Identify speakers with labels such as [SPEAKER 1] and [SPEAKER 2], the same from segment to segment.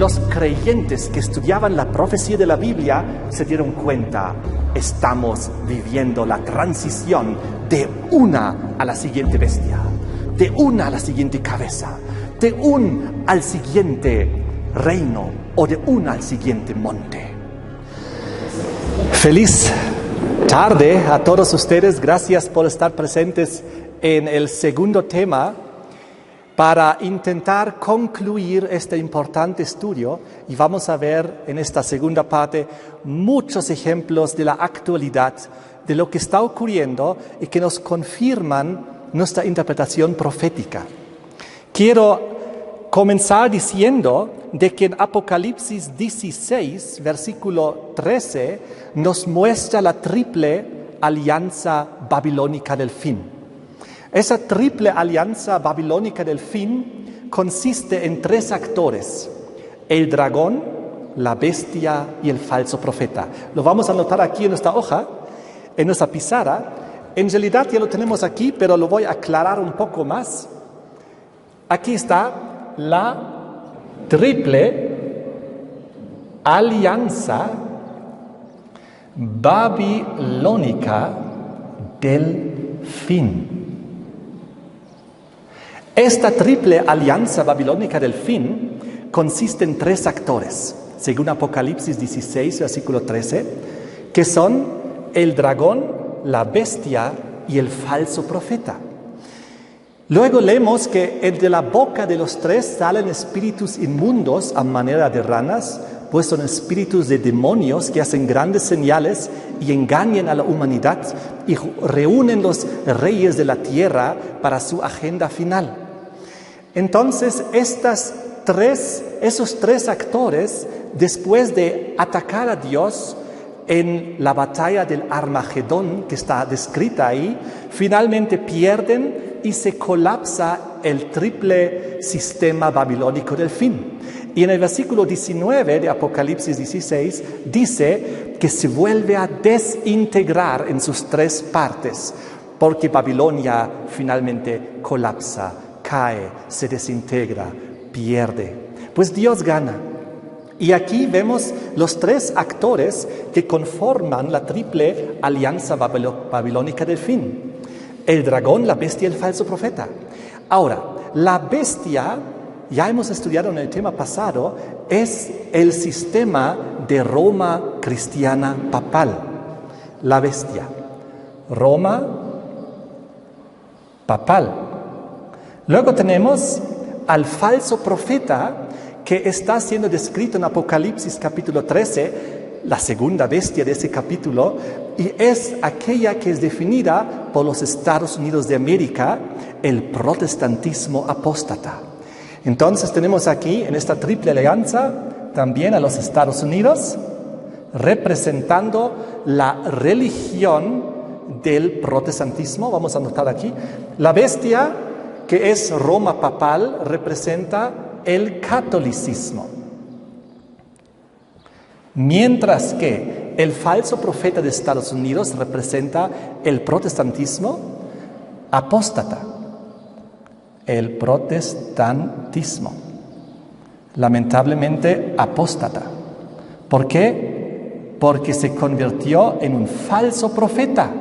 [SPEAKER 1] los creyentes que estudiaban la profecía de la Biblia se dieron cuenta, estamos viviendo la transición de una a la siguiente bestia, de una a la siguiente cabeza, de un al siguiente reino o de una al siguiente monte. Feliz tarde a todos ustedes, gracias por estar presentes en el segundo tema para intentar concluir este importante estudio, y vamos a ver en esta segunda parte muchos ejemplos de la actualidad, de lo que está ocurriendo y que nos confirman nuestra interpretación profética. Quiero comenzar diciendo de que en Apocalipsis 16, versículo 13, nos muestra la triple alianza babilónica del fin. Esa triple alianza babilónica del fin consiste en tres actores: el dragón, la bestia y el falso profeta. Lo vamos a anotar aquí en nuestra hoja, en nuestra pizarra. En realidad ya lo tenemos aquí, pero lo voy a aclarar un poco más. Aquí está la triple alianza babilónica del fin. Esta triple alianza babilónica del fin consiste en tres actores, según Apocalipsis 16, versículo 13, que son el dragón, la bestia y el falso profeta. Luego leemos que de la boca de los tres salen espíritus inmundos a manera de ranas, pues son espíritus de demonios que hacen grandes señales y engañan a la humanidad y reúnen los reyes de la tierra para su agenda final. Entonces, esos tres actores, después de atacar a Dios en la batalla del Armagedón, que está descrita ahí, finalmente pierden y se colapsa el triple sistema babilónico del fin. Y en el versículo 19 de Apocalipsis 16 dice que se vuelve a desintegrar en sus tres partes, porque Babilonia finalmente colapsa, cae, se desintegra, pierde. Pues Dios gana. Y aquí vemos los tres actores que conforman la triple alianza babilónica del fin: el dragón, la bestia y el falso profeta. Ahora, la bestia, ya hemos estudiado en el tema pasado, es el sistema de Roma cristiana papal. La bestia, Roma papal. Luego tenemos al falso profeta, que está siendo descrito en Apocalipsis capítulo 13, la segunda bestia de ese capítulo, y es aquella que es definida por los Estados Unidos de América, el protestantismo apóstata. Entonces tenemos aquí en esta triple alianza también a los Estados Unidos, representando la religión del protestantismo. Vamos a anotar aquí. La bestia, que es Roma papal, representa el catolicismo. Mientras que el falso profeta de Estados Unidos representa el protestantismo apóstata. El protestantismo, lamentablemente apóstata. ¿Por qué? Porque se convirtió en un falso profeta.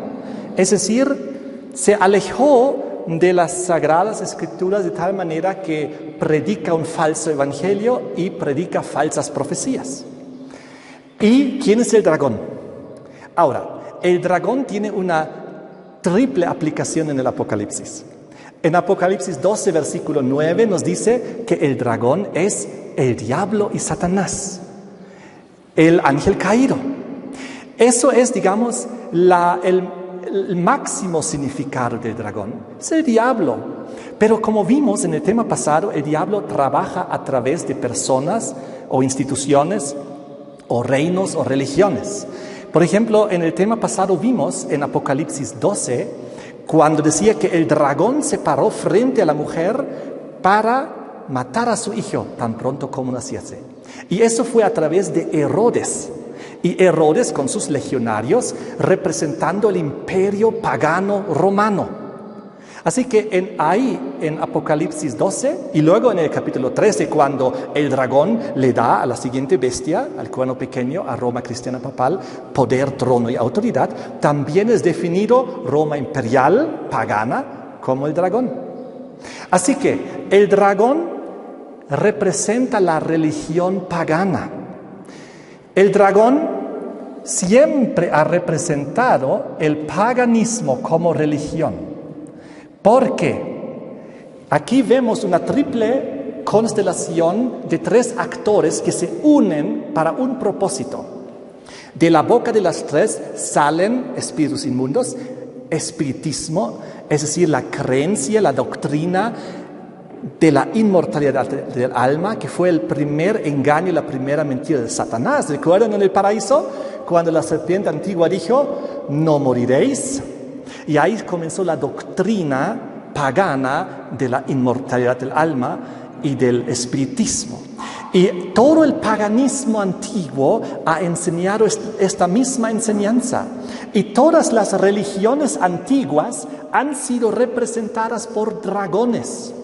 [SPEAKER 1] Es decir, se alejó de las Sagradas Escrituras de tal manera que predica un falso evangelio y predica falsas profecías. ¿Y quién es el dragón? Ahora, el dragón tiene una triple aplicación en el Apocalipsis. En Apocalipsis 12, versículo 9, nos dice que el dragón es el diablo y Satanás, el ángel caído. Eso es, digamos, el máximo significado del dragón. Es el diablo. Pero como vimos en el tema pasado, el diablo trabaja a través de personas o instituciones o reinos o religiones. Por ejemplo, en el tema pasado vimos en Apocalipsis 12, cuando decía que el dragón se paró frente a la mujer para matar a su hijo tan pronto como naciese. Y eso fue a través de Herodes. Y Herodes con sus legionarios representando el imperio pagano romano. Así que ahí en Apocalipsis 12 y luego en el capítulo 13, cuando el dragón le da a la siguiente bestia, al cuerno pequeño, a Roma cristiana papal, poder, trono y autoridad, también es definido Roma imperial, pagana, como el dragón. Así que el dragón representa la religión pagana. El dragón siempre ha representado el paganismo como religión. Porque aquí vemos una triple constelación de tres actores que se unen para un propósito. De la boca de las tres salen espíritus inmundos, espiritismo, es decir, la creencia, la doctrina de la inmortalidad del alma, que fue el primer engaño y la primera mentira de Satanás. ¿Recuerdan en el paraíso? Cuando la serpiente antigua dijo, no moriréis. Y ahí comenzó la doctrina pagana de la inmortalidad del alma y del espiritismo. Y todo el paganismo antiguo ha enseñado esta misma enseñanza. Y todas las religiones antiguas han sido representadas por dragones.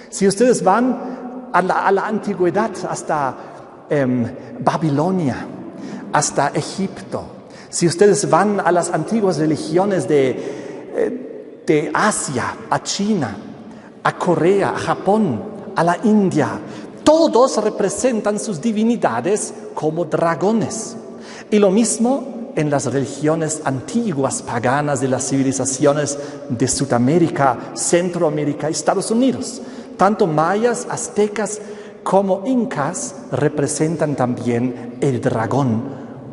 [SPEAKER 1] Si ustedes van a la antigüedad, hasta Babilonia, hasta Egipto, si ustedes van a las antiguas religiones de Asia, a China, a Corea, a Japón, a la India, todos representan sus divinidades como dragones. Y lo mismo en las religiones antiguas paganas de las civilizaciones de Sudamérica, Centroamérica y Estados Unidos. Tanto mayas, aztecas como incas representan también el dragón,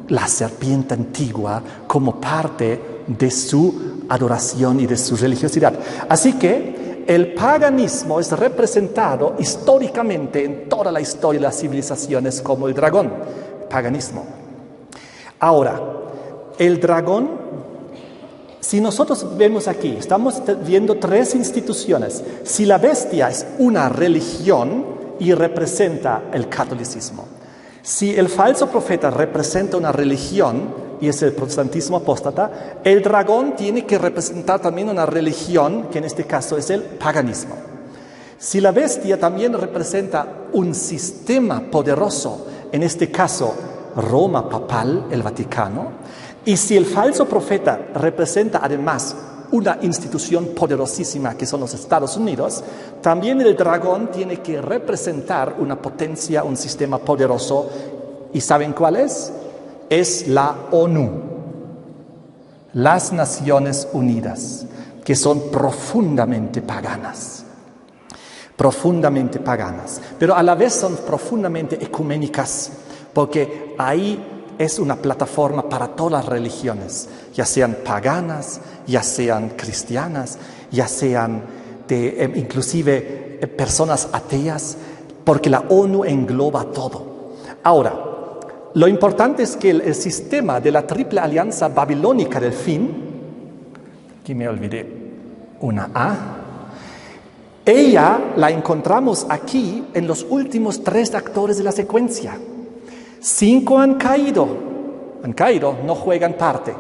[SPEAKER 1] la serpiente antigua, como parte de su adoración y de su religiosidad. Así que el paganismo es representado históricamente en toda la historia de las civilizaciones como el dragón, paganismo. Ahora, el dragón, si nosotros vemos aquí, estamos viendo tres instituciones. Si la bestia es una religión y representa el catolicismo, si el falso profeta representa una religión y es el protestantismo apóstata, el dragón tiene que representar también una religión, que en este caso es el paganismo. Si la bestia también representa un sistema poderoso, en este caso Roma papal, el Vaticano, y si el falso profeta representa además una institución poderosísima que son los Estados Unidos, también el dragón tiene que representar una potencia, un sistema poderoso. ¿Y saben cuál es? Es la ONU, las Naciones Unidas, que son profundamente paganas, pero a la vez son profundamente ecuménicas, porque ahí es una plataforma para todas las religiones, ya sean paganas, ya sean cristianas, ya sean inclusive personas ateas, porque la ONU engloba todo. Ahora, lo importante es que el sistema de la triple alianza babilónica del fin, aquí me olvidé una A, ella la encontramos aquí en los últimos tres actores de la secuencia. 5 han caído, no juegan parte,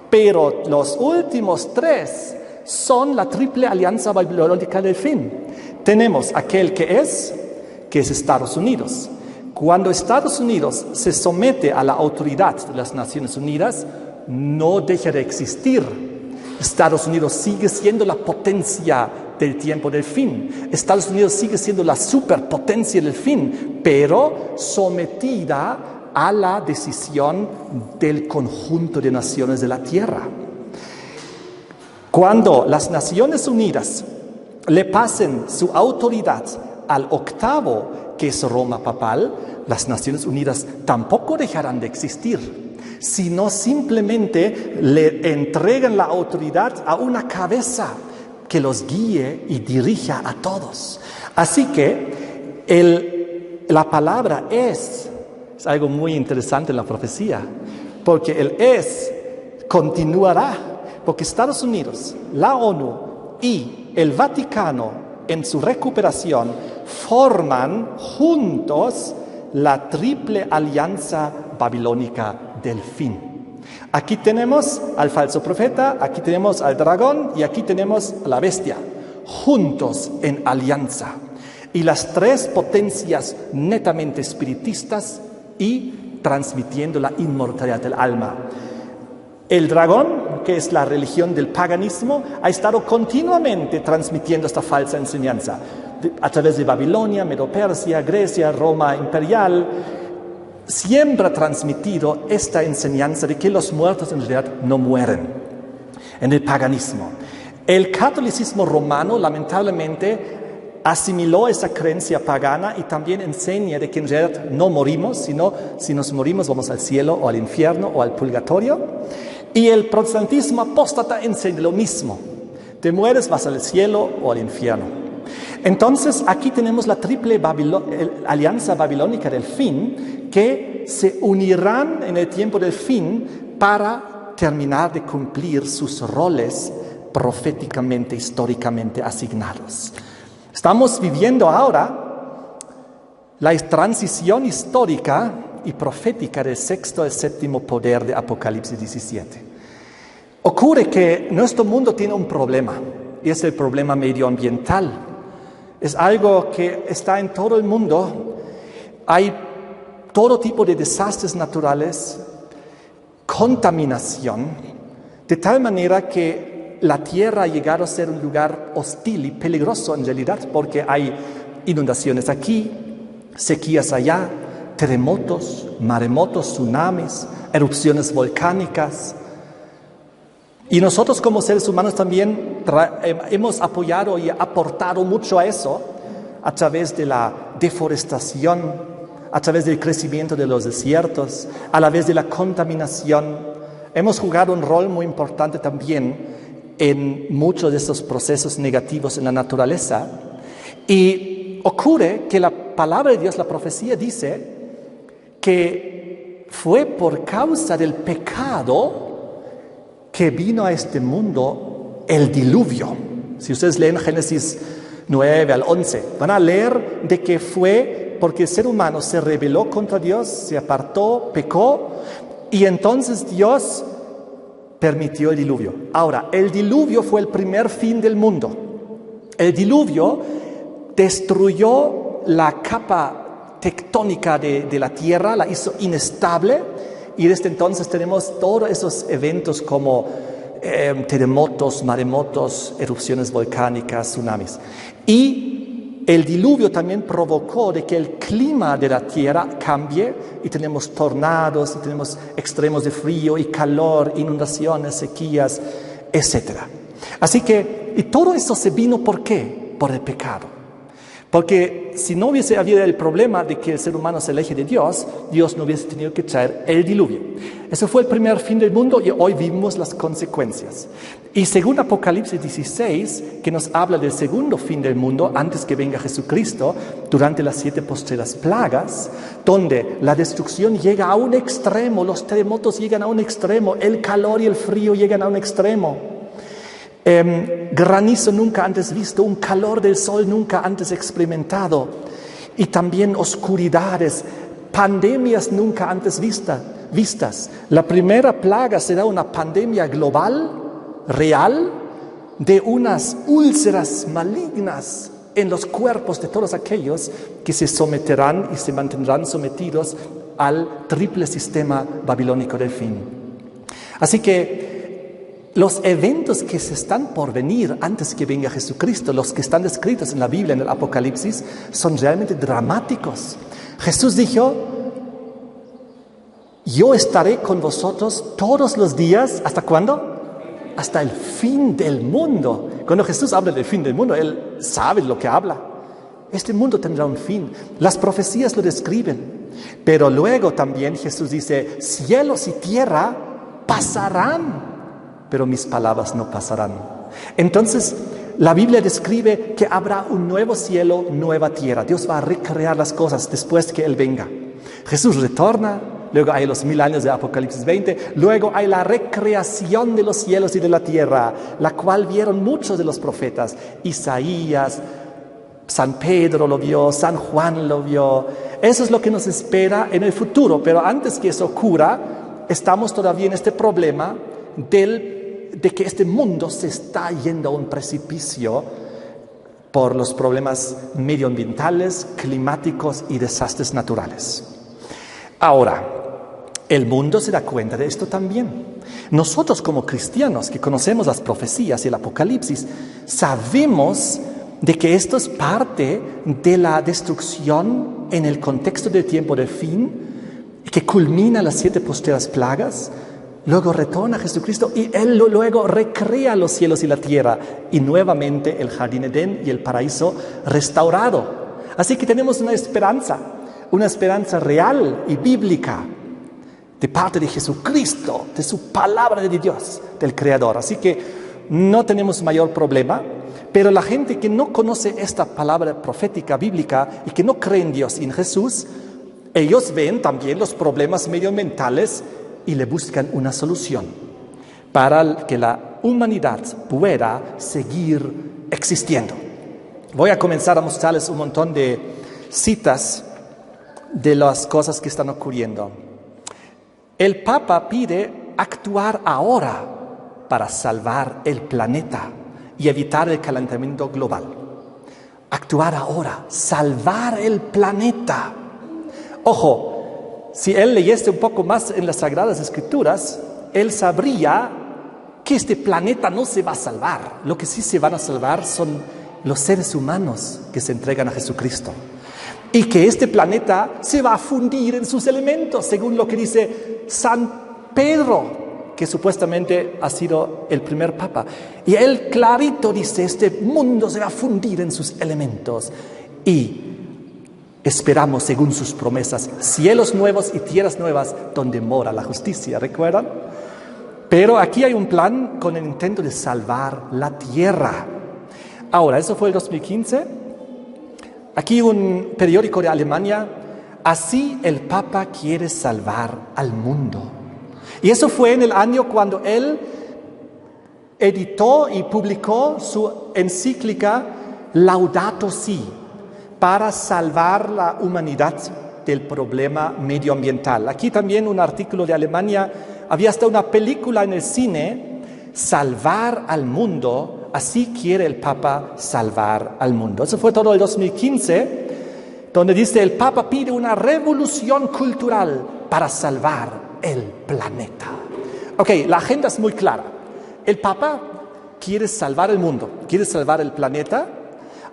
[SPEAKER 1] pero los últimos 3 son la triple alianza babilónica del fin. Tenemos aquel que es Estados Unidos. Cuando Estados Unidos se somete a la autoridad de las Naciones Unidas, no deja de existir. Estados Unidos sigue siendo la potencia del tiempo del fin. Estados Unidos sigue siendo la superpotencia del fin, pero sometida a la decisión del conjunto de naciones de la Tierra. Cuando las Naciones Unidas le pasen su autoridad al octavo, que es Roma papal, las Naciones Unidas tampoco dejarán de existir, sino simplemente le entregan la autoridad a una cabeza que los guíe y dirija a todos. Así que la palabra es algo muy interesante en la profecía, porque el es continuará, porque Estados Unidos, la ONU y el Vaticano en su recuperación forman juntos la triple alianza babilónica del fin. Aquí tenemos al falso profeta, aquí tenemos al dragón y aquí tenemos a la bestia. juntos en alianza. Y las tres potencias netamente espiritistas y transmitiendo la inmortalidad del alma. El dragón, que es la religión del paganismo, ha estado continuamente transmitiendo esta falsa enseñanza. A través de Babilonia, Medo-Persia, Grecia, Roma imperial, siempre ha transmitido esta enseñanza de que los muertos en realidad no mueren en el paganismo. El catolicismo romano, lamentablemente, asimiló esa creencia pagana y también enseña de que en realidad no morimos, sino si nos morimos vamos al cielo o al infierno o al purgatorio. Y el protestantismo apóstata enseña lo mismo. Te mueres, vas al cielo o al infierno. Entonces, aquí tenemos la triple alianza babilónica del fin, que se unirán en el tiempo del fin para terminar de cumplir sus roles proféticamente, históricamente asignados. Estamos viviendo ahora la transición histórica y profética del sexto al séptimo poder de Apocalipsis 17. Ocurre que nuestro mundo tiene un problema, y es el problema medioambiental. Es algo que está en todo el mundo. Hay todo tipo de desastres naturales, contaminación, de tal manera que la tierra ha llegado a ser un lugar hostil y peligroso en realidad, porque hay inundaciones aquí, sequías allá, terremotos, maremotos, tsunamis, erupciones volcánicas. Y nosotros como seres humanos también hemos apoyado y aportado mucho a eso a través de la deforestación, a través del crecimiento de los desiertos, a través de la contaminación. Hemos jugado un rol muy importante también en muchos de estos procesos negativos en la naturaleza. Y ocurre que la palabra de Dios, la profecía, dice que fue por causa del pecado que vino a este mundo el diluvio. Si ustedes leen Génesis 9 al 11, van a leer de que fue porque el ser humano se rebeló contra Dios, se apartó, pecó, y entonces Dios permitió el diluvio. Ahora, el diluvio fue el primer fin del mundo. El diluvio destruyó la capa tectónica de la tierra, la hizo inestable, y desde entonces tenemos todos esos eventos como terremotos, maremotos, erupciones volcánicas, tsunamis. Y el diluvio también provocó de que el clima de la tierra cambie y tenemos tornados, y tenemos extremos de frío y calor, inundaciones, sequías, etc. Así que, y todo eso se vino, ¿por qué? Por el pecado. Porque si no hubiese habido el problema de que el ser humano se aleje de Dios, Dios no hubiese tenido que traer el diluvio. Eso fue el primer fin del mundo y hoy vimos las consecuencias. Y según Apocalipsis 16, que nos habla del segundo fin del mundo antes que venga Jesucristo, durante las 7 postreras plagas, donde la destrucción llega a un extremo, los terremotos llegan a un extremo, el calor y el frío llegan a un extremo. Granizo nunca antes visto, un calor del sol nunca antes experimentado, y también oscuridades, pandemias nunca antes vistas. La primera plaga será una pandemia global, real, de unas úlceras malignas en los cuerpos de todos aquellos que se someterán y se mantendrán sometidos al triple sistema babilónico del fin. Así que los eventos que se están por venir antes que venga Jesucristo, los que están descritos en la Biblia, en el Apocalipsis, son realmente dramáticos. Jesús dijo: yo estaré con vosotros todos los días, ¿hasta cuándo? Hasta el fin del mundo. Cuando Jesús habla del fin del mundo, Él sabe lo que habla. Este mundo tendrá un fin. Las profecías lo describen. Pero luego también Jesús dice: cielos y tierra pasarán, pero mis palabras no pasarán. Entonces, la Biblia describe que habrá un nuevo cielo, nueva tierra. Dios va a recrear las cosas después que Él venga. Jesús retorna, luego hay los 1000 años de Apocalipsis 20, luego hay la recreación de los cielos y de la tierra, la cual vieron muchos de los profetas. Isaías, San Pedro lo vio, San Juan lo vio. Eso es lo que nos espera en el futuro, pero antes que eso ocurra, estamos todavía en este problema de que este mundo se está yendo a un precipicio por los problemas medioambientales, climáticos y desastres naturales. Ahora, el mundo se da cuenta de esto también. Nosotros como cristianos que conocemos las profecías y el Apocalipsis, sabemos de que esto es parte de la destrucción en el contexto del tiempo del fin, que culmina las 7 postreras plagas, luego retorna Jesucristo y Él luego recrea los cielos y la tierra y nuevamente el jardín Edén y el paraíso restaurado. Así que tenemos una esperanza real y bíblica de parte de Jesucristo, de su palabra de Dios, del Creador. Así que no tenemos mayor problema, pero la gente que no conoce esta palabra profética bíblica y que no cree en Dios y en Jesús, ellos ven también los problemas medioambientales y le buscan una solución para que la humanidad pueda seguir existiendo. Voy a comenzar a mostrarles un montón de citas de las cosas que están ocurriendo. El Papa pide actuar ahora para salvar el planeta y evitar el calentamiento global. Actuar ahora, salvar el planeta. Ojo, si él leyese un poco más en las Sagradas Escrituras, él sabría que este planeta no se va a salvar. Lo que sí se van a salvar son los seres humanos que se entregan a Jesucristo. Y que este planeta se va a fundir en sus elementos, según lo que dice San Pedro, que supuestamente ha sido el primer papa. Y él clarito dice, este mundo se va a fundir en sus elementos. Y esperamos, según sus promesas, cielos nuevos y tierras nuevas donde mora la justicia, ¿recuerdan? Pero aquí hay un plan con el intento de salvar la tierra. Ahora, eso fue el 2015. Aquí un periódico de Alemania, así el Papa quiere salvar al mundo. Y eso fue en el año cuando él editó y publicó su encíclica Laudato Si, para salvar la humanidad del problema medioambiental. Aquí también un artículo de Alemania, había hasta una película en el cine, Salvar al mundo, así quiere el Papa salvar al mundo. Eso fue todo el 2015, donde dice, el Papa pide una revolución cultural para salvar el planeta. Ok, la agenda es muy clara. El Papa quiere salvar el mundo, quiere salvar el planeta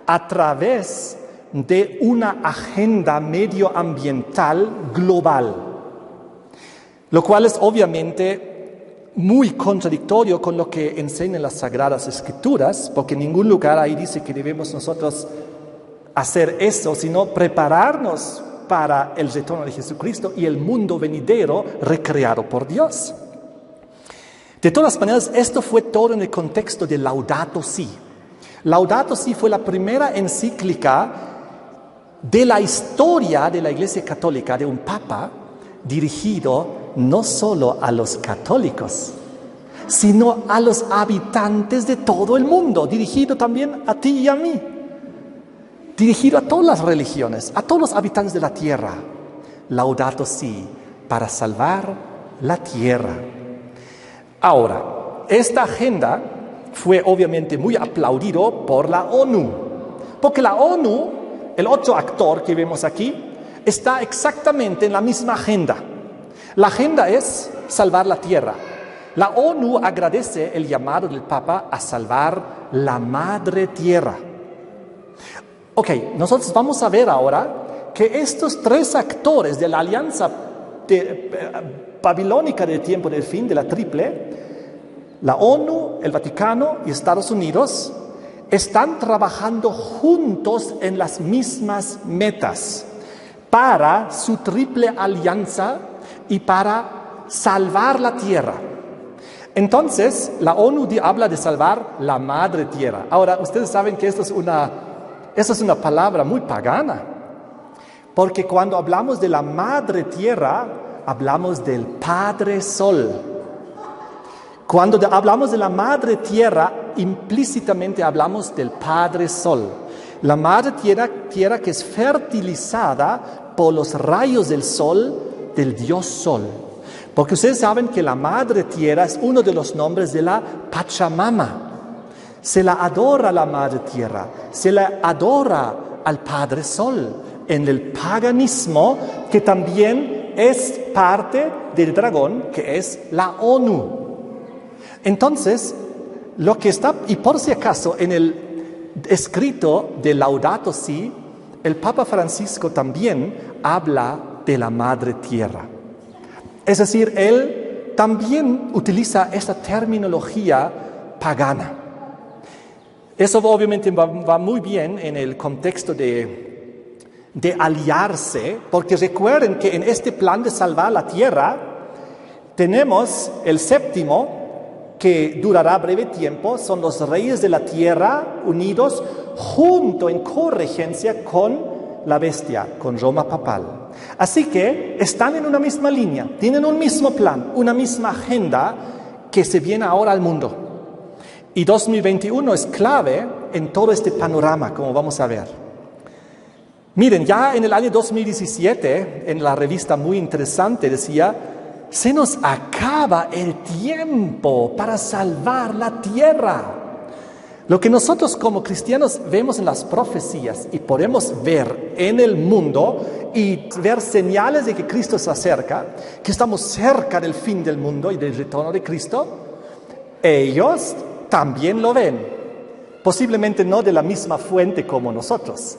[SPEAKER 1] a través de una agenda medioambiental global, lo cual es obviamente muy contradictorio con lo que enseñan las Sagradas Escrituras, porque en ningún lugar ahí dice que debemos nosotros hacer eso, sino prepararnos para el retorno de Jesucristo y el mundo venidero recreado por Dios. De todas maneras, esto fue todo en el contexto de Laudato Si. Laudato Si fue la primera encíclica de la historia de la Iglesia Católica, de un Papa dirigido no solo a los católicos, sino a los habitantes de todo el mundo, dirigido también a ti y a mí, dirigido a todas las religiones, a todos los habitantes de la tierra. Laudato Si, para salvar la tierra. Ahora, esta agenda fue obviamente muy aplaudido por la ONU, porque la ONU, el otro actor que vemos aquí, está exactamente en la misma agenda. La agenda es salvar la tierra. La ONU agradece el llamado del Papa a salvar la madre tierra. Ok, nosotros vamos a ver ahora que estos 3 actores de la alianza babilónica del tiempo del fin, de la triple, la ONU, el Vaticano y Estados Unidos, están trabajando juntos en las mismas metas para su triple alianza y para salvar la tierra. Entonces, la ONU habla de salvar la madre tierra. Ahora, ustedes saben que esto es una palabra muy pagana, porque cuando hablamos de la madre tierra, hablamos del Padre Sol. Cuando hablamos de la madre tierra, implícitamente hablamos del Padre Sol. La madre tierra que es fertilizada por los rayos del sol, del Dios Sol. Porque ustedes saben que la madre tierra es uno de los nombres de la Pachamama. Se la adora a la Madre Tierra, se la adora al Padre Sol, en el paganismo que también es parte del dragón, que es la ONU. Entonces, lo que está, y por si acaso, en el escrito de Laudato Si, el Papa Francisco también habla de la Madre Tierra. Es decir, él también utiliza esta terminología pagana. Eso obviamente va muy bien en el contexto de aliarse, porque recuerden que en este plan de salvar la tierra tenemos el séptimo, que durará breve tiempo, son los reyes de la tierra unidos junto en corregencia con la bestia, con Roma papal. Así que están en una misma línea, tienen un mismo plan, una misma agenda que se viene ahora al mundo. Y 2021 es clave en todo este panorama, como vamos a ver. Miren, ya en el año 2017, en la revista muy interesante, decía: se nos acaba el tiempo para salvar la tierra. Lo que nosotros como cristianos vemos en las profecías y podemos ver en el mundo y ver señales de que Cristo se acerca, que estamos cerca del fin del mundo y del retorno de Cristo, ellos también lo ven. Posiblemente no de la misma fuente como nosotros,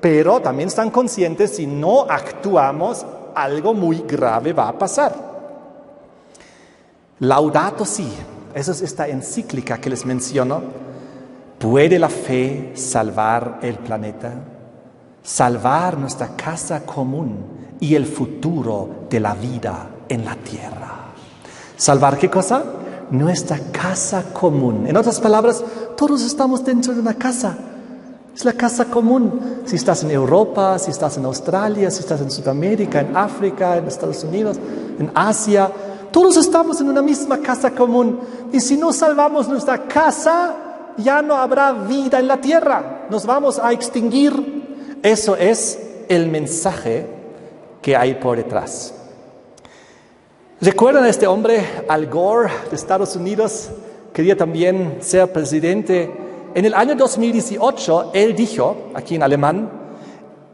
[SPEAKER 1] pero también están conscientes: si no actuamos, algo muy grave va a pasar. Laudato Si, esa es esta encíclica que les menciono. ¿Puede la fe salvar el planeta? Salvar nuestra casa común y el futuro de la vida en la tierra. ¿Salvar qué cosa? Nuestra casa común. En otras palabras, todos estamos dentro de una casa. Es la casa común. Si estás en Europa, si estás en Australia, si estás en Sudamérica, en África, en Estados Unidos, en Asia, todos estamos en una misma casa común. Y si no salvamos nuestra casa, ya no habrá vida en la tierra. Nos vamos a extinguir. Eso es el mensaje que hay por detrás. ¿Recuerdan a este hombre, Al Gore, de Estados Unidos? Quería también ser presidente. En el año 2018, él dijo, aquí en alemán: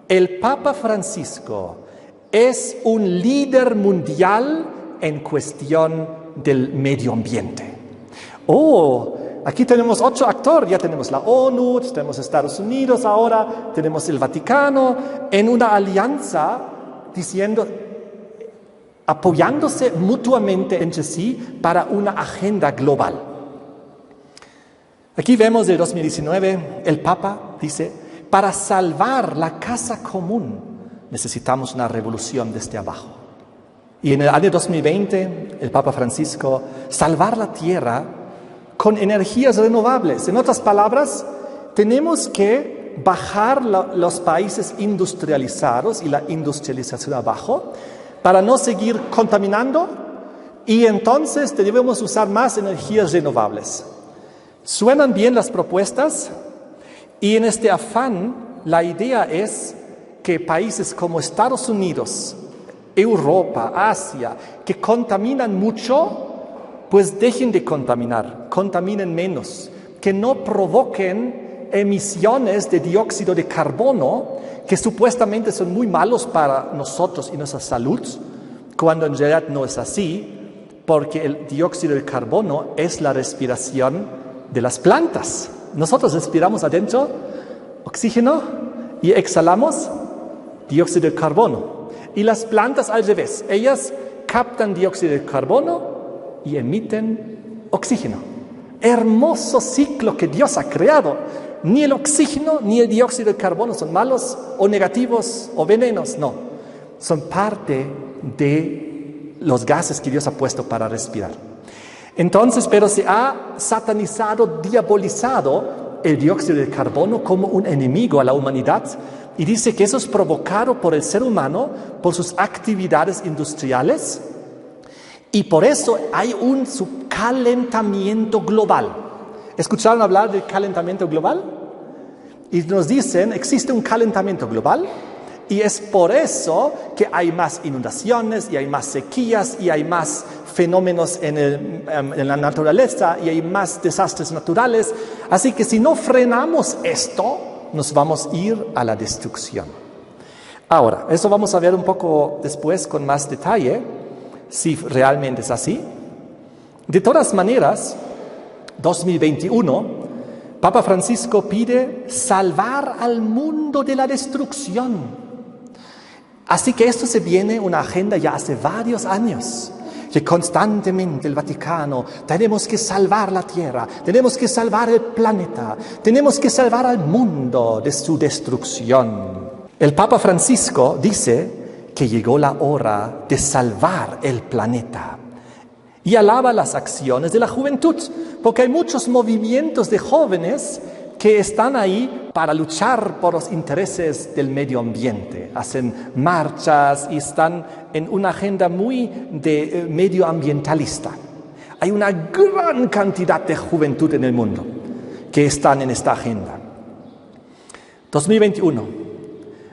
[SPEAKER 1] el Papa Francisco es un líder mundial en cuestión del medio ambiente. Aquí tenemos otro actor, ya tenemos la ONU, tenemos Estados Unidos ahora, tenemos el Vaticano, en una alianza apoyándose mutuamente entre sí para una agenda global. Aquí vemos del 2019, el Papa dice: para salvar la casa común necesitamos una revolución desde abajo. Y en el año 2020, el Papa Francisco: salvar la tierra con energías renovables. En otras palabras, tenemos que bajar los países industrializados y la industrialización abajo para no seguir contaminando, y entonces debemos usar más energías renovables. ¿Suenan bien las propuestas? Y en este afán, la idea es que países como Estados Unidos, Europa, Asia, que contaminan mucho, pues dejen de contaminar, contaminen menos, que no provoquen emisiones de dióxido de carbono, que supuestamente son muy malos para nosotros y nuestra salud, cuando en realidad no es así, porque el dióxido de carbono es la respiración de las plantas. Nosotros respiramos adentro oxígeno y exhalamos dióxido de carbono. Y las plantas al revés, ellas captan dióxido de carbono y emiten oxígeno. Hermoso ciclo que Dios ha creado. Ni el oxígeno ni el dióxido de carbono son malos o negativos o venenos, no. Son parte de los gases que Dios ha puesto para respirar. Entonces, pero se ha satanizado, diabolizado el dióxido de carbono como un enemigo a la humanidad, y dice que eso es provocado por el ser humano, por sus actividades industriales, y por eso hay un subcalentamiento global. ¿Escucharon hablar del calentamiento global? Y nos dicen, existe un calentamiento global, y es por eso que hay más inundaciones, y hay más sequías, y hay más fenómenos en la naturaleza, y hay más desastres naturales. Así que si no frenamos esto, nos vamos a ir a la destrucción. Ahora, eso vamos a ver un poco después con más detalle, si realmente es así. De todas maneras, 2021, Papa Francisco pide salvar al mundo de la destrucción. Así que esto se viene una agenda ya hace varios años, que constantemente el Vaticano, tenemos que salvar la Tierra, tenemos que salvar el planeta, tenemos que salvar al mundo de su destrucción. El Papa Francisco dice que llegó la hora de salvar el planeta y alaba las acciones de la juventud, porque hay muchos movimientos de jóvenes que están ahí para luchar por los intereses del medio ambiente. Hacen marchas y están en una agenda muy medioambientalista. Hay una gran cantidad de juventud en el mundo que están en esta agenda. 2021.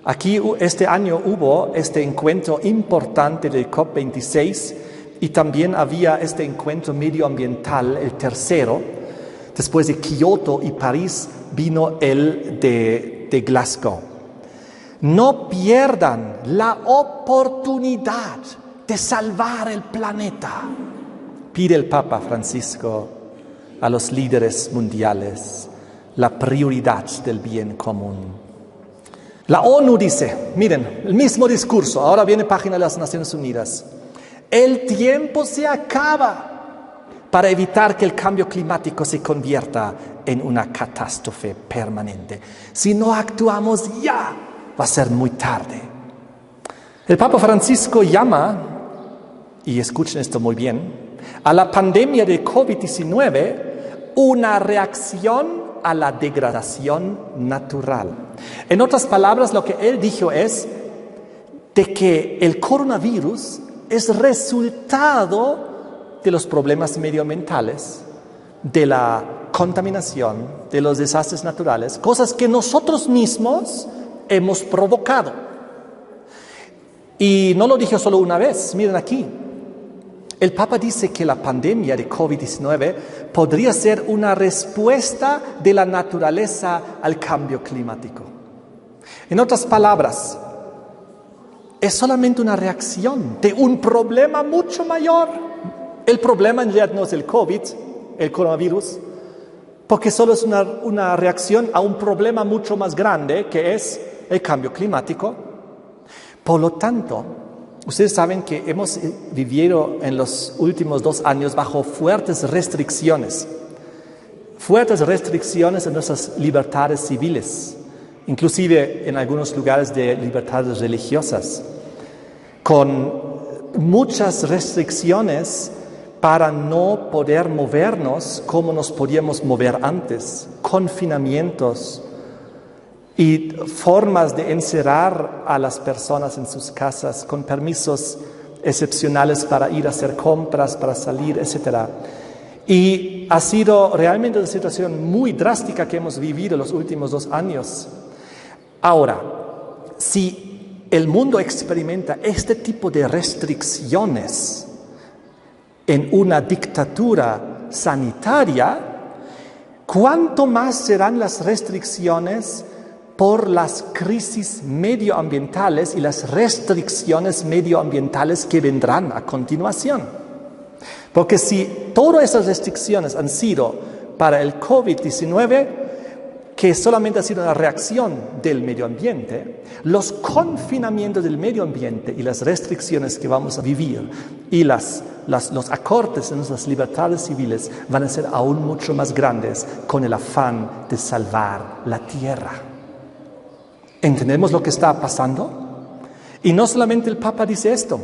[SPEAKER 1] Aquí este año hubo este encuentro importante del COP26 y también había este encuentro medioambiental, el tercero. Después de Kioto y París vino el de Glasgow. No pierdan la oportunidad de salvar el planeta, pide el Papa Francisco a los líderes mundiales, la prioridad del bien común. La ONU dice, miren, el mismo discurso, ahora viene página de las Naciones Unidas, el tiempo se acaba para evitar que el cambio climático se convierta en una catástrofe permanente. Si no actuamos ya, va a ser muy tarde. El Papa Francisco llama, y escuchen esto muy bien, a la pandemia de COVID-19 una reacción a la degradación natural. En otras palabras, lo que él dijo es de que el coronavirus es resultado de los problemas medioambientales, de la contaminación, de los desastres naturales, cosas que nosotros mismos hemos provocado. Y no lo dije solo una vez, miren aquí. El Papa dice que la pandemia de COVID-19 podría ser una respuesta de la naturaleza al cambio climático. En otras palabras, es solamente una reacción de un problema mucho mayor. El problema en realidad no es el COVID, el coronavirus, porque solo es una reacción a un problema mucho más grande que es el cambio climático. Por lo tanto, ustedes saben que hemos vivido en los últimos 2 años bajo fuertes restricciones en nuestras libertades civiles, inclusive en algunos lugares de libertades religiosas, con muchas restricciones para no poder movernos como nos podíamos mover antes, confinamientos y formas de encerrar a las personas en sus casas con permisos excepcionales para ir a hacer compras, para salir, etc. Y ha sido realmente una situación muy drástica que hemos vivido los últimos 2 años. Ahora, si el mundo experimenta este tipo de restricciones en una dictadura sanitaria, ¿cuánto más serán las restricciones por las crisis medioambientales y las restricciones medioambientales que vendrán a continuación? Porque si todas esas restricciones han sido para el COVID-19, que solamente ha sido una reacción del medio ambiente, los confinamientos del medio ambiente y las restricciones que vamos a vivir y los acortes en nuestras libertades civiles van a ser aún mucho más grandes con el afán de salvar la tierra. ¿Entendemos lo que está pasando? Y no solamente el Papa dice esto.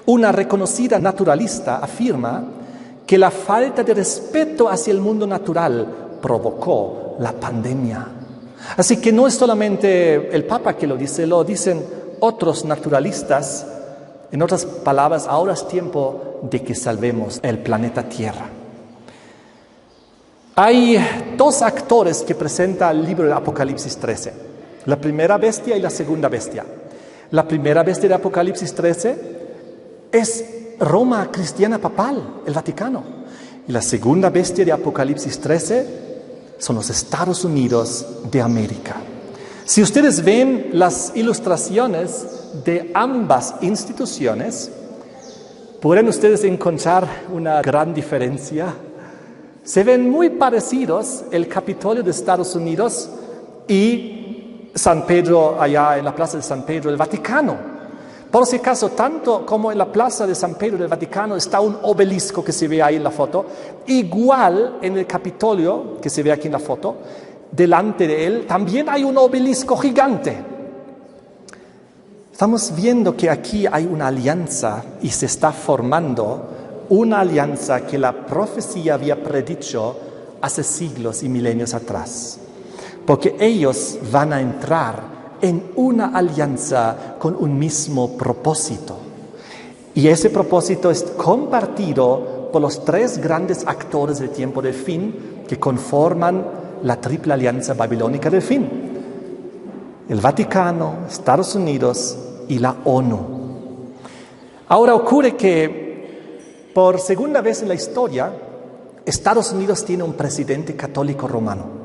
[SPEAKER 1] Una reconocida naturalista afirma que la falta de respeto hacia el mundo natural provocó la pandemia. Así que no es solamente el Papa que lo dicen otros naturalistas. En otras palabras, ahora es tiempo de que salvemos el planeta Tierra. Hay 2 actores que presenta el libro del Apocalipsis 13. La primera bestia y la segunda bestia. La primera bestia de Apocalipsis 13 es Roma cristiana papal, el Vaticano. Y la segunda bestia de Apocalipsis 13 son los Estados Unidos de América. Si ustedes ven las ilustraciones de ambas instituciones, pueden ustedes encontrar una gran diferencia. Se ven muy parecidos el Capitolio de Estados Unidos y San Pedro, allá en la Plaza de San Pedro, el Vaticano. Por si acaso, tanto como en la Plaza de San Pedro del Vaticano está un obelisco que se ve ahí en la foto, igual en el Capitolio, que se ve aquí en la foto, delante de él también hay un obelisco gigante. Estamos viendo que aquí hay una alianza y se está formando una alianza que la profecía había predicho hace siglos y milenios atrás. Porque ellos van a entrar en una alianza con un mismo propósito. Y ese propósito es compartido por los tres grandes actores del tiempo del fin que conforman la triple alianza babilónica del fin: el Vaticano, Estados Unidos y la ONU. Ahora ocurre que por segunda vez en la historia, Estados Unidos tiene un presidente católico romano.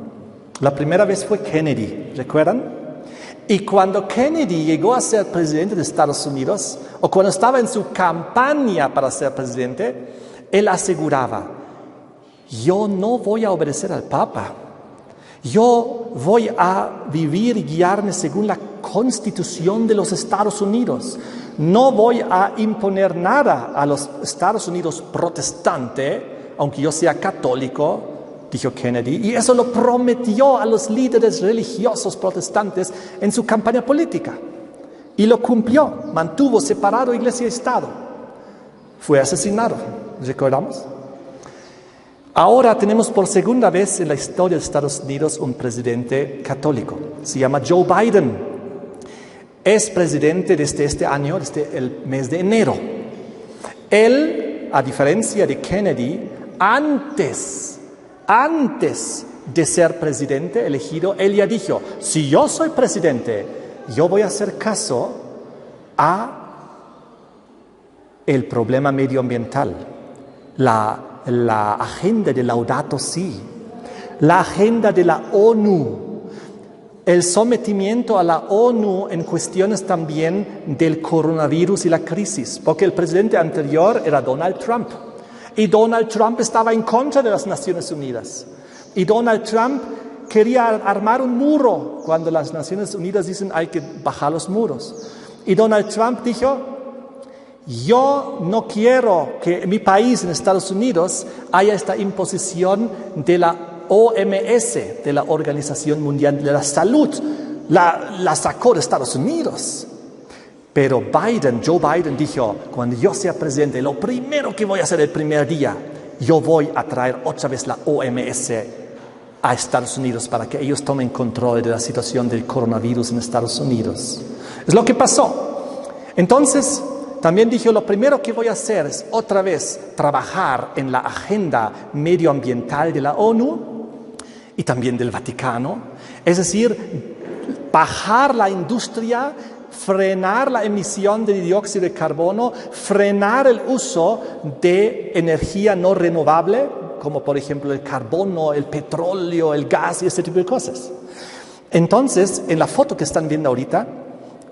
[SPEAKER 1] La primera vez fue Kennedy, ¿recuerdan? Y cuando Kennedy llegó a ser presidente de Estados Unidos, o cuando estaba en su campaña para ser presidente, él aseguraba: yo no voy a obedecer al Papa, yo voy a vivir y guiarme según la Constitución de los Estados Unidos, no voy a imponer nada a los Estados Unidos protestante, aunque yo sea católico, dijo Kennedy, y eso lo prometió a los líderes religiosos protestantes en su campaña política. Y lo cumplió, mantuvo separado Iglesia y Estado. Fue asesinado, ¿recordamos? Ahora tenemos por segunda vez en la historia de Estados Unidos un presidente católico. Se llama Joe Biden. Es presidente desde este año, desde el mes de enero. Él, a diferencia de Kennedy, antes de ser presidente elegido, él ya dijo: si yo soy presidente, yo voy a hacer caso a el problema medioambiental, la agenda de Laudato Si, la agenda de la ONU, el sometimiento a la ONU en cuestiones también del coronavirus y la crisis, porque el presidente anterior era Donald Trump. Y Donald Trump estaba en contra de las Naciones Unidas. Y Donald Trump quería armar un muro cuando las Naciones Unidas dicen hay que bajar los muros. Y Donald Trump dijo: yo no quiero que en mi país, en Estados Unidos, haya esta imposición de la OMS, de la Organización Mundial de la Salud. La sacó de Estados Unidos. Pero Joe Biden dijo: cuando yo sea presidente, lo primero que voy a hacer el primer día, yo voy a traer otra vez la OMS a Estados Unidos para que ellos tomen control de la situación del coronavirus en Estados Unidos. Es lo que pasó. Entonces, también dijo: lo primero que voy a hacer es otra vez trabajar en la agenda medioambiental de la ONU y también del Vaticano. Es decir, bajar la industria, frenar la emisión de dióxido de carbono, frenar el uso de energía no renovable, como por ejemplo el carbono, el petróleo, el gas y ese tipo de cosas. Entonces, en la foto que están viendo ahorita,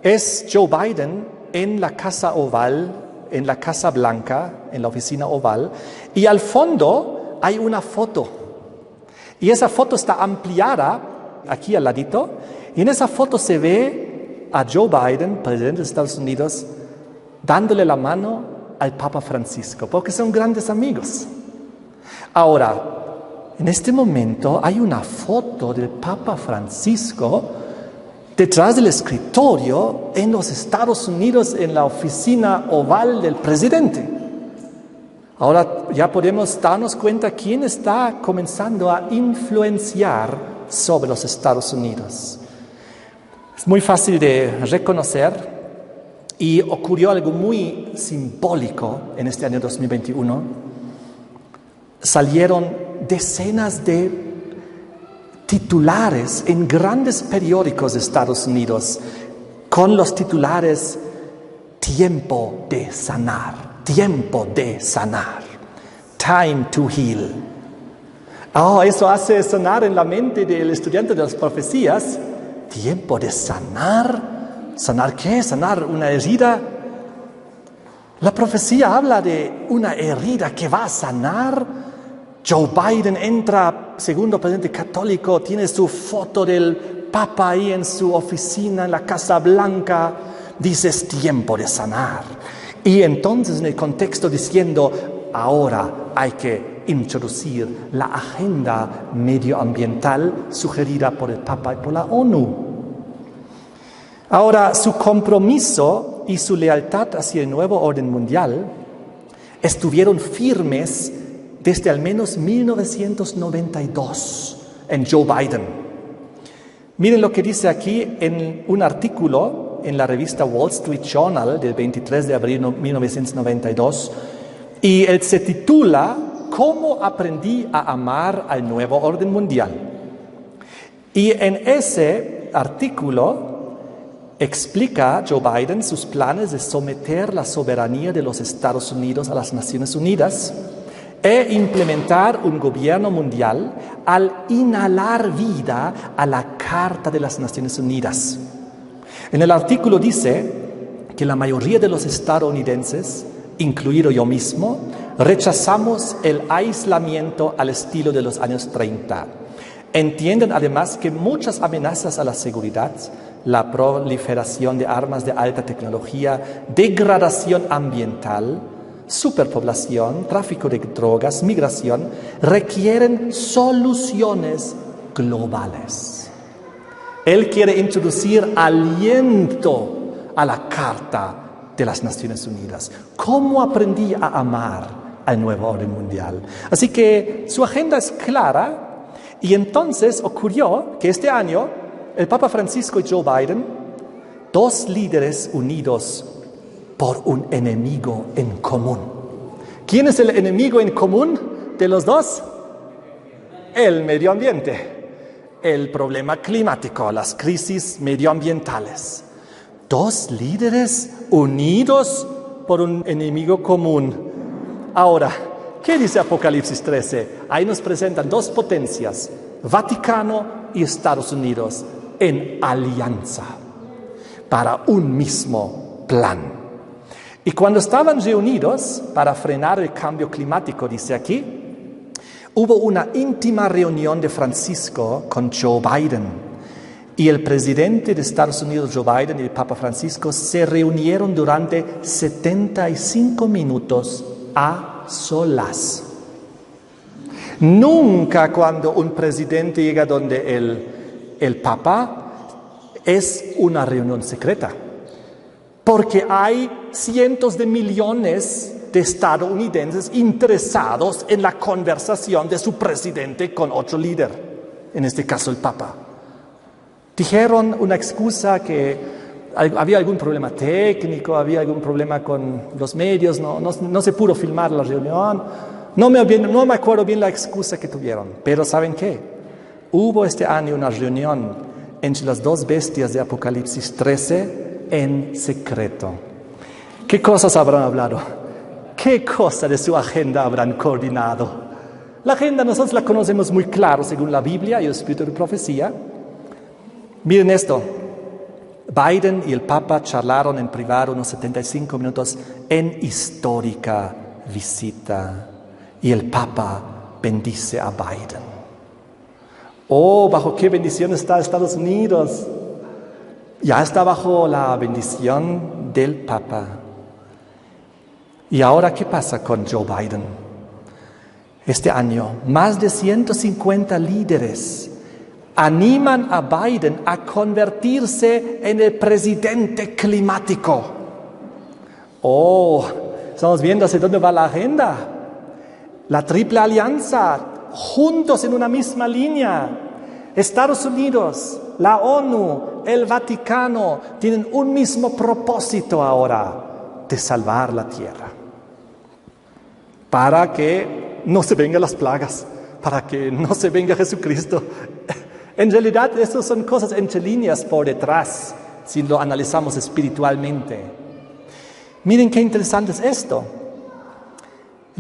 [SPEAKER 1] es Joe Biden en la Casa Oval, en la Casa Blanca, en la oficina oval, y al fondo hay una foto. Y esa foto está ampliada aquí al ladito, y en esa foto se ve a Joe Biden, presidente de Estados Unidos, dándole la mano al Papa Francisco, porque son grandes amigos. Ahora, en este momento hay una foto del Papa Francisco detrás del escritorio en los Estados Unidos, en la oficina oval del presidente. Ahora ya podemos darnos cuenta quién está comenzando a influenciar sobre los Estados Unidos. Es muy fácil de reconocer y ocurrió algo muy simbólico en este año 2021. Salieron decenas de titulares en grandes periódicos de Estados Unidos con los titulares: tiempo de sanar, time to heal. Oh, eso hace sonar en la mente del estudiante de las profecías, tiempo de sanar. ¿Sanar qué? ¿Sanar una herida? La profecía habla de una herida que va a sanar. Joe Biden entra, segundo presidente católico, tiene su foto del Papa ahí en su oficina en la Casa Blanca. Dice, es tiempo de sanar. Y entonces en el contexto diciendo, ahora hay que introducir la agenda medioambiental sugerida por el Papa y por la ONU. Ahora, su compromiso y su lealtad hacia el nuevo orden mundial estuvieron firmes desde al menos 1992 en Joe Biden. Miren lo que dice aquí en un artículo en la revista Wall Street Journal del 23 de abril de 1992, y él se titula ¿Cómo aprendí a amar al nuevo orden mundial? Y en ese artículo explica Joe Biden sus planes de someter la soberanía de los Estados Unidos a las Naciones Unidas e implementar un gobierno mundial al inhalar vida a la Carta de las Naciones Unidas. En el artículo dice que la mayoría de los estadounidenses, incluido yo mismo, rechazamos el aislamiento al estilo de los años 30. Entienden además que muchas amenazas a la seguridad, la proliferación de armas de alta tecnología, degradación ambiental, superpoblación, tráfico de drogas, migración, requieren soluciones globales. Él quiere introducir aliento a la Carta de las Naciones Unidas. ¿Cómo aprendí a amar al nuevo orden mundial? Así que su agenda es clara, y entonces ocurrió que este año el Papa Francisco y Joe Biden, dos líderes unidos por un enemigo en común. ¿Quién es el enemigo en común de los dos? El medio ambiente, el problema climático, las crisis medioambientales. Dos líderes unidos por un enemigo común. Ahora, ¿qué dice Apocalipsis 13? Ahí nos presentan dos potencias, Vaticano y Estados Unidos, en alianza para un mismo plan. Y cuando estaban reunidos para frenar el cambio climático, dice aquí, hubo una íntima reunión de Francisco con Joe Biden. Y el presidente de Estados Unidos, Joe Biden, y el Papa Francisco se reunieron durante 75 minutos a solas. Nunca cuando un presidente llega donde el Papa es una reunión secreta, porque hay cientos de millones de estadounidenses interesados en la conversación de su presidente con otro líder, en este caso el Papa. Dijeron una excusa que había algún problema técnico, había algún problema con los medios, no se pudo filmar la reunión. No me acuerdo bien la excusa que tuvieron, pero ¿saben qué? Hubo este año una reunión entre las dos bestias de Apocalipsis 13 en secreto. ¿Qué cosas habrán hablado? ¿Qué cosa de su agenda habrán coordinado? La agenda nosotros la conocemos muy claro según la Biblia y el espíritu de profecía. Miren esto. Biden y el Papa charlaron en privado unos 75 minutos en histórica visita. Y el Papa bendice a Biden. Oh, ¿bajo qué bendición está Estados Unidos? Ya está bajo la bendición del Papa. ¿Y ahora qué pasa con Joe Biden? Este año, más de 150 líderes animan a Biden a convertirse en el presidente climático. Oh, estamos viendo hacia dónde va la agenda. La triple alianza, juntos en una misma línea. Estados Unidos, la ONU, el Vaticano tienen un mismo propósito ahora, de salvar la tierra. Para que no se vengan las plagas, para que no se venga Jesucristo. En realidad, estas son cosas entre líneas por detrás, si lo analizamos espiritualmente. Miren qué interesante es esto.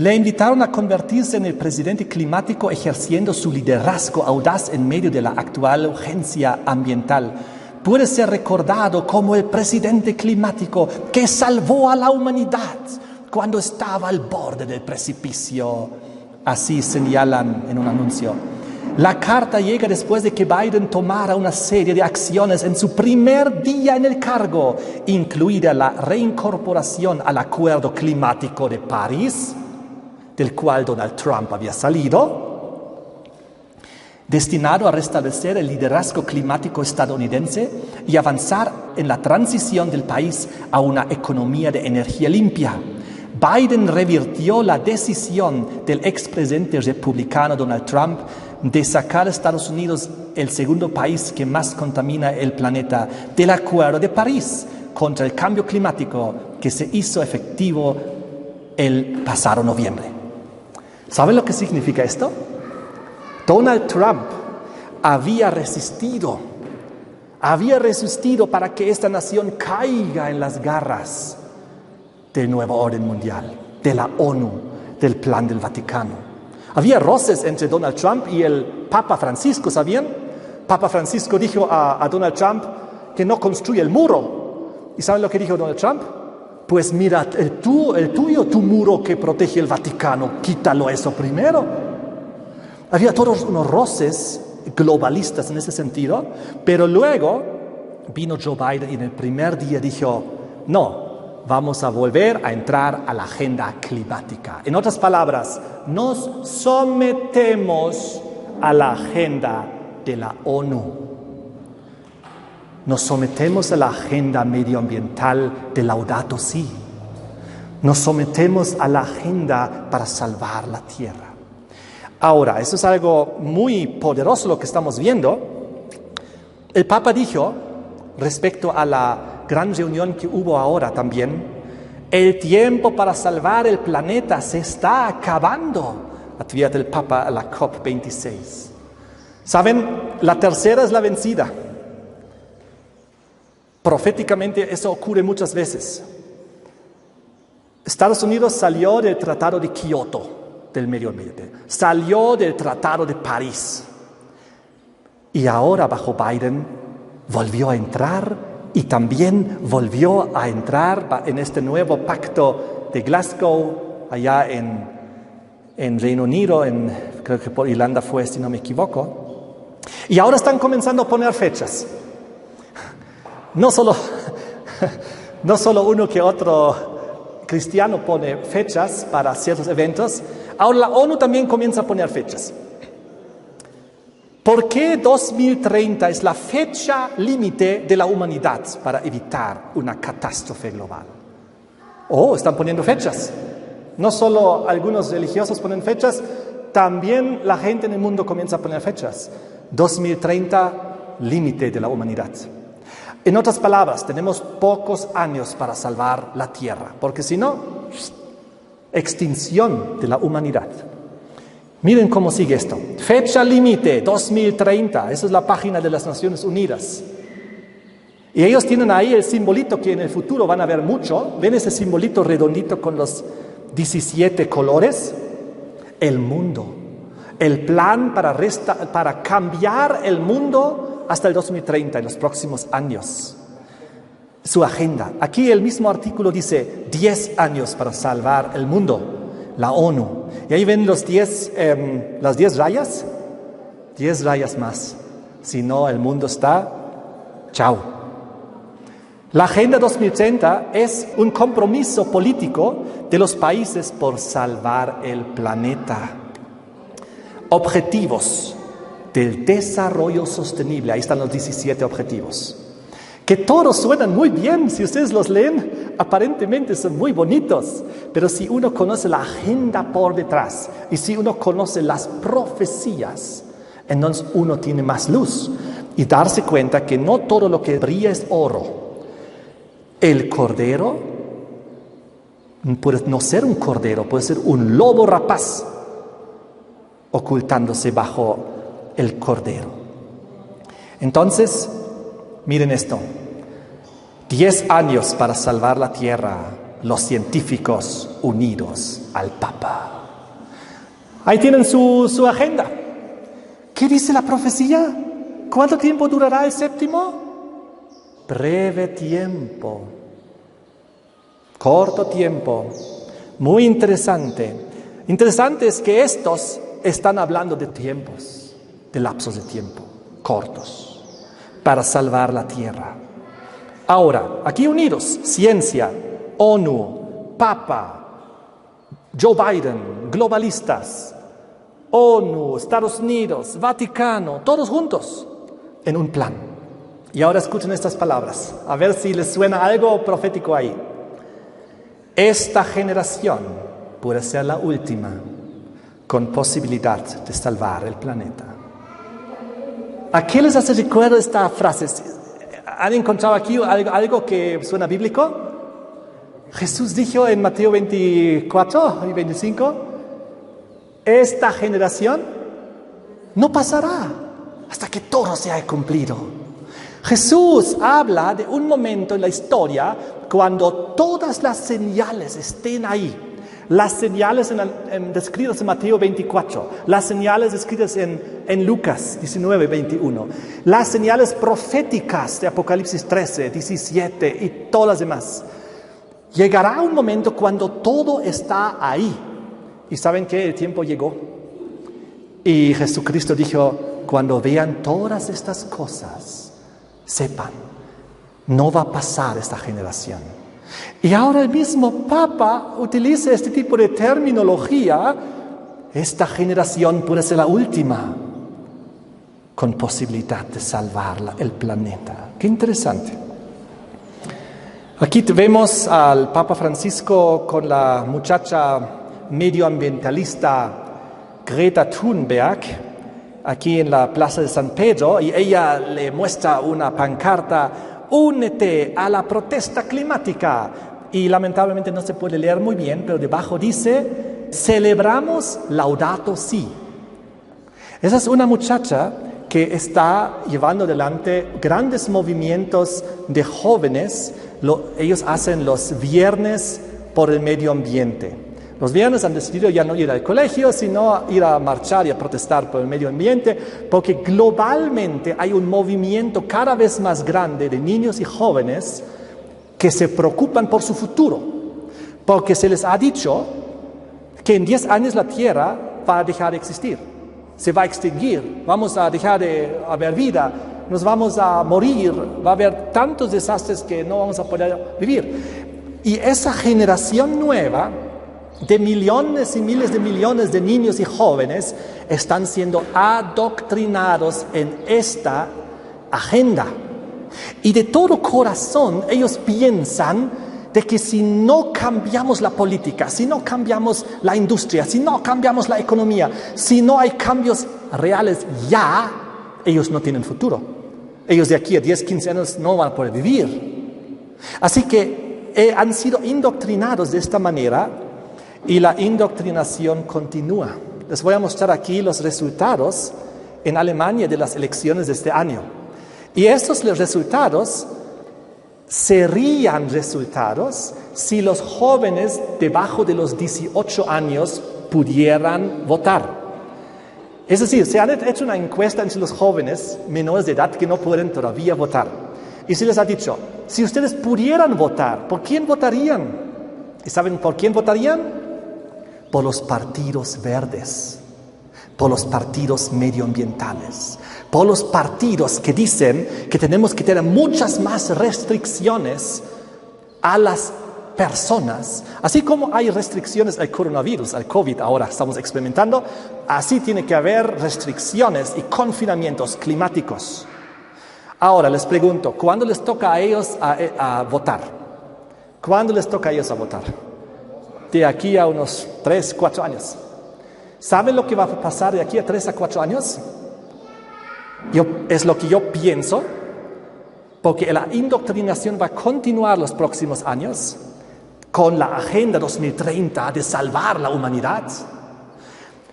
[SPEAKER 1] Le invitaron a convertirse en el presidente climático ejerciendo su liderazgo audaz en medio de la actual urgencia ambiental. Puede ser recordado como el presidente climático que salvó a la humanidad cuando estaba al borde del precipicio. Así señalan en un anuncio. La carta llega después de que Biden tomara una serie de acciones en su primer día en el cargo, incluida la reincorporación al Acuerdo Climático de París, del cual Donald Trump había salido, destinado a restablecer el liderazgo climático estadounidense y avanzar en la transición del país a una economía de energía limpia. Biden revirtió la decisión del expresidente republicano Donald Trump de sacar a Estados Unidos, el segundo país que más contamina el planeta, del Acuerdo de París contra el cambio climático que se hizo efectivo el pasado noviembre. ¿Saben lo que significa esto? Donald Trump había resistido para que esta nación caiga en las garras del nuevo orden mundial, de la ONU, del Plan del Vaticano. Había roces entre Donald Trump y el Papa Francisco, ¿sabían? Papa Francisco dijo a Donald Trump que no construya el muro. ¿Y saben lo que dijo Donald Trump? Pues mira, tu muro que protege el Vaticano, quítalo eso primero. Había todos unos roces globalistas en ese sentido, pero luego vino Joe Biden y en el primer día dijo, no, vamos a volver a entrar a la agenda climática. En otras palabras, nos sometemos a la agenda de la ONU. Nos sometemos a la agenda medioambiental de Laudato Si. Nos sometemos a la agenda para salvar la tierra. Ahora, eso es algo muy poderoso lo que estamos viendo. El Papa dijo, respecto a la gran reunión que hubo ahora también, el tiempo para salvar el planeta se está acabando. Advierte el Papa a la COP26. ¿Saben? La tercera es la vencida. Proféticamente eso ocurre muchas veces. Estados Unidos salió del Tratado de Kioto, del medio ambiente. Salió del Tratado de París. Y ahora bajo Biden volvió a entrar y también volvió a entrar en este nuevo pacto de Glasgow, allá en Reino Unido, creo que por Irlanda fue, si no me equivoco. Y ahora están comenzando a poner fechas. No solo uno que otro cristiano pone fechas para ciertos eventos, ahora la ONU también comienza a poner fechas. ¿Por qué 2030 es la fecha límite de la humanidad para evitar una catástrofe global? Están poniendo fechas. No solo algunos religiosos ponen fechas, también la gente en el mundo comienza a poner fechas. 2030, límite de la humanidad. En otras palabras, tenemos pocos años para salvar la Tierra, porque si no, extinción de la humanidad. Miren cómo sigue esto. Fecha límite, 2030. Esa es la página de las Naciones Unidas. Y ellos tienen ahí el simbolito que en el futuro van a ver mucho. ¿Ven ese simbolito redondito con los 17 colores? El mundo. El plan para cambiar el mundo hasta el 2030, en los próximos años. Su agenda. Aquí el mismo artículo dice 10 años para salvar el mundo. La ONU. Y ahí ven las 10 rayas. 10 rayas más. Si no, el mundo está chao. La Agenda 2030 es un compromiso político de los países por salvar el planeta. Objetivos del desarrollo sostenible. Ahí están los 17 objetivos. Que todos suenan muy bien, si ustedes los leen, aparentemente son muy bonitos, pero si uno conoce la agenda por detrás y si uno conoce las profecías, entonces uno tiene más luz y darse cuenta que no todo lo que brilla es oro. El cordero puede no ser un cordero, puede ser un lobo rapaz ocultándose bajo el cordero. Entonces, miren esto. 10 años para salvar la tierra. los científicos unidos al Papa. Ahí tienen su agenda. ¿Qué dice la profecía? ¿Cuánto tiempo durará el séptimo? Breve tiempo. Corto tiempo. Muy interesante. Interesante es que estos están hablando de tiempos, de lapsos de tiempo cortos, para salvar la tierra. Ahora, aquí unidos, ciencia, ONU, Papa, Joe Biden, globalistas, ONU, Estados Unidos, Vaticano, todos juntos en un plan. Y ahora escuchen estas palabras, a ver si les suena algo profético ahí. Esta generación puede ser la última con posibilidad de salvar el planeta. ¿A qué les hace recuerdo esta frase? ¿Han encontrado aquí algo que suena bíblico? Jesús dijo en Mateo 24 y 25, esta generación no pasará hasta que todo se haya cumplido. Jesús habla de un momento en la historia cuando todas las señales estén ahí. Las señales descritas en Mateo 24, las señales descritas en Lucas 19, 21, las señales proféticas de Apocalipsis 13, 17 y todas las demás. Llegará un momento cuando todo está ahí. ¿Y saben qué? El tiempo llegó. Y Jesucristo dijo, cuando vean todas estas cosas, sepan, no va a pasar esta generación. Y ahora el mismo Papa utiliza este tipo de terminología. Esta generación puede ser la última, con posibilidad de salvar el planeta. Qué interesante. Aquí vemos al Papa Francisco con la muchacha medioambientalista Greta Thunberg, aquí en la Plaza de San Pedro, y ella le muestra una pancarta: únete a la protesta climática. Y lamentablemente no se puede leer muy bien, pero debajo dice: celebramos Laudato Si. Esa es una muchacha que está llevando adelante grandes movimientos de jóvenes. Ellos hacen los viernes por el medio ambiente. Los viernes han decidido ya no ir al colegio, sino ir a marchar y a protestar por el medio ambiente, porque globalmente hay un movimiento cada vez más grande de niños y jóvenes que se preocupan por su futuro, porque se les ha dicho que en 10 años la Tierra va a dejar de existir, se va a extinguir, vamos a dejar de haber vida, nos vamos a morir, va a haber tantos desastres que no vamos a poder vivir. Y esa generación nueva de millones y miles de millones de niños y jóvenes están siendo adoctrinados en esta agenda. Y de todo corazón ellos piensan de que si no cambiamos la política, si no cambiamos la industria, si no cambiamos la economía, si no hay cambios reales ya, ellos no tienen futuro. Ellos de aquí a 10, 15 años no van a poder vivir. Así que han sido indoctrinados de esta manera y la indoctrinación continúa. Les voy a mostrar aquí los resultados en Alemania de las elecciones de este año. Y estos resultados serían resultados si los jóvenes debajo de los 18 años pudieran votar. Es decir, se han hecho una encuesta entre los jóvenes menores de edad que no pueden todavía votar. Y se les ha dicho, si ustedes pudieran votar, ¿por quién votarían? ¿Y saben por quién votarían? Por los partidos verdes, por los partidos medioambientales, por los partidos que dicen que tenemos que tener muchas más restricciones a las personas, así como hay restricciones al coronavirus, al COVID ahora estamos experimentando, así tiene que haber restricciones y confinamientos climáticos. Ahora les pregunto, ¿cuándo les toca a ellos a votar? ¿Cuándo les toca a ellos a votar? De aquí a unos 3, 4 años. ¿Saben lo que va a pasar de aquí a 3 a 4 años? Es lo que yo pienso, porque la indoctrinación va a continuar los próximos años con la Agenda 2030 de salvar la humanidad.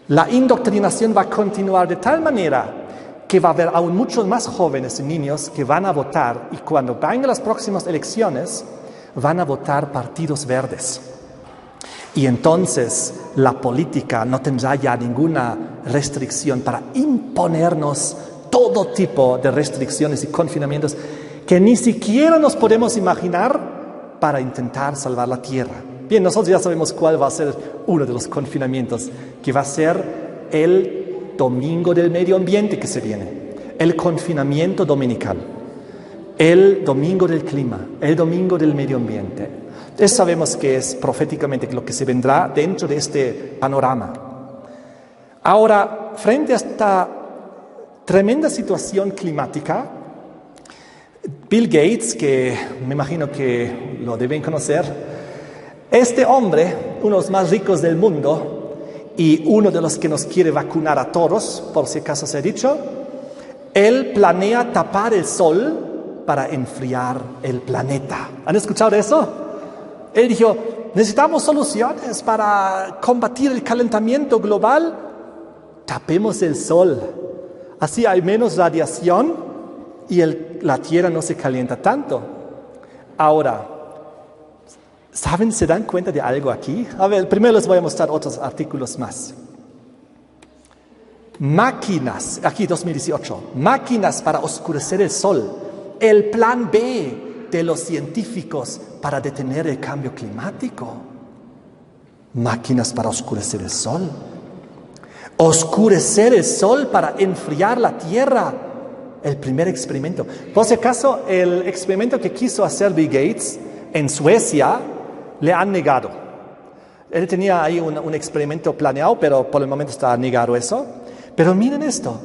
[SPEAKER 1] La indoctrinación va a continuar de tal manera que va a haber aún muchos más jóvenes y niños que van a votar, y cuando vengan las próximas elecciones van a votar partidos verdes. Y entonces la política no tendrá ya ninguna restricción para imponernos todo tipo de restricciones y confinamientos que ni siquiera nos podemos imaginar para intentar salvar la tierra. Bien, nosotros ya sabemos cuál va a ser uno de los confinamientos, que va a ser el domingo del medio ambiente que se viene, el confinamiento dominical, el domingo del clima, el domingo del medio ambiente. Eso sabemos que es proféticamente lo que se vendrá dentro de este panorama. Ahora, frente a esta tremenda situación climática, Bill Gates, que me imagino que lo deben conocer, este hombre, uno de los más ricos del mundo y uno de los que nos quiere vacunar a todos, por si acaso se ha dicho, él planea tapar el sol para enfriar el planeta. ¿Han escuchado eso? Él dijo, necesitamos soluciones para combatir el calentamiento global. Tapemos el sol. Así hay menos radiación y la Tierra no se calienta tanto. Ahora, ¿saben? ¿Se dan cuenta de algo aquí? A ver, primero les voy a mostrar otros artículos más. Máquinas, aquí 2018, máquinas para oscurecer el sol. El plan B de los científicos para detener el cambio climático. Máquinas para oscurecer el sol. Oscurecer el sol para enfriar la Tierra. El primer experimento. Por si acaso, el experimento que quiso hacer Bill Gates en Suecia le han negado. Él tenía ahí un experimento planeado, pero por el momento está negado eso. Pero miren esto.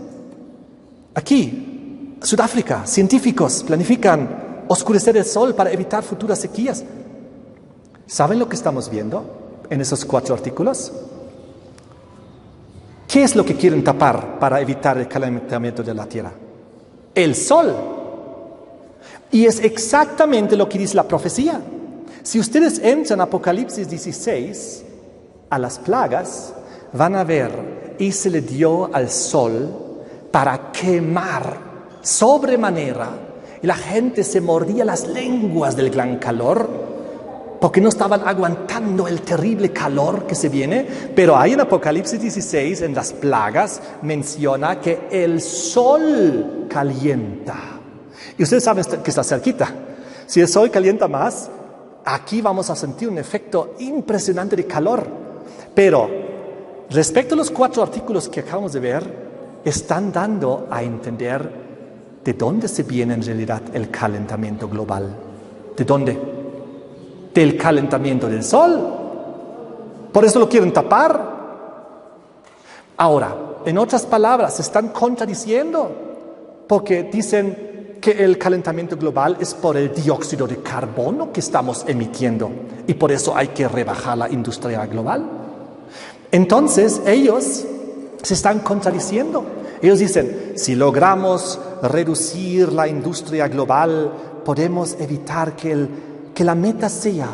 [SPEAKER 1] Aquí, Sudáfrica, científicos planifican oscurecer el sol para evitar futuras sequías. ¿Saben lo que estamos viendo en esos 4 artículos? ¿Qué es lo que quieren tapar para evitar el calentamiento de la Tierra? El sol. Y es exactamente lo que dice la profecía. Si ustedes entran a Apocalipsis 16, a las plagas, van a ver, y se le dio al sol para quemar sobremanera. Y la gente se mordía las lenguas del gran calor, porque no estaban aguantando el terrible calor que se viene. Pero ahí en Apocalipsis 16, en las plagas, menciona que el sol calienta. Y ustedes saben que está cerquita. Si el sol calienta más, aquí vamos a sentir un efecto impresionante de calor. Pero respecto a los 4 artículos que acabamos de ver, están dando a entender de dónde se viene en realidad el calentamiento global. ¿De dónde? Del calentamiento del sol. Por eso lo quieren tapar. Ahora, en otras palabras, se están contradiciendo, porque dicen que el calentamiento global es por el dióxido de carbono que estamos emitiendo y por eso hay que rebajar la industria global. Entonces, ellos se están contradiciendo. Ellos dicen, si logramos reducir la industria global, podemos evitar que la meta sea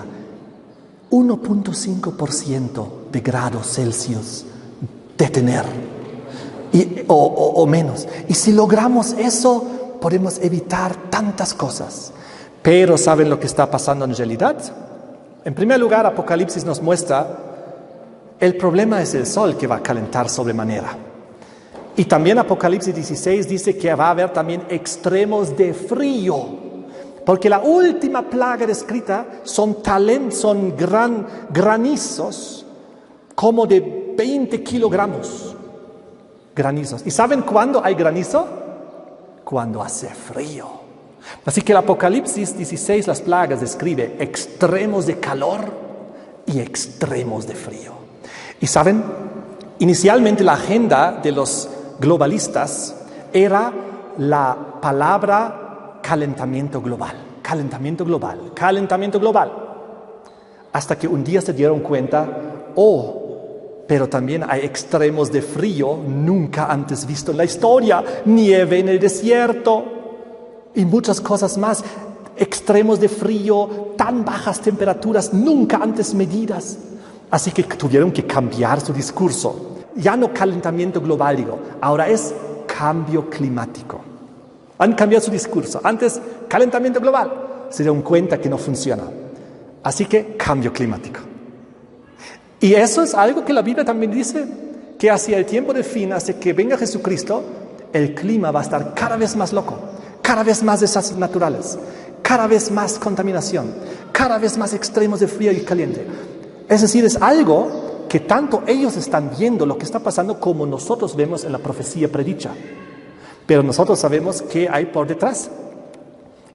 [SPEAKER 1] 1.5% de grados Celsius de tener, o menos. Y si logramos eso, podemos evitar tantas cosas. Pero ¿saben lo que está pasando en realidad? En primer lugar, Apocalipsis nos muestra el problema es el sol que va a calentar sobremanera. Y también Apocalipsis 16 dice que va a haber también extremos de frío, porque la última plaga descrita son granizos como de 20 kilogramos. Granizos. ¿Y saben cuándo hay granizo? Cuando hace frío. Así que el Apocalipsis 16, las plagas, describe extremos de calor y extremos de frío. Y saben, inicialmente la agenda de los globalistas era la palabra calentamiento global, calentamiento global, calentamiento global. Hasta que un día se dieron cuenta, pero también hay extremos de frío nunca antes visto en la historia, nieve en el desierto y muchas cosas más. Extremos de frío, tan bajas temperaturas nunca antes medidas. Así que tuvieron que cambiar su discurso. Ya no calentamiento global, ahora es cambio climático. Han cambiado su discurso. Antes, calentamiento global. Se dieron cuenta que no funciona. Así que cambio climático. Y eso es algo que la Biblia también dice, que hacia el tiempo de fin, hasta que venga Jesucristo, el clima va a estar cada vez más loco, cada vez más desastres naturales, cada vez más contaminación, cada vez más extremos de frío y caliente. Es decir, es algo que tanto ellos están viendo lo que está pasando como nosotros vemos en la profecía predicha. Pero nosotros sabemos qué hay por detrás.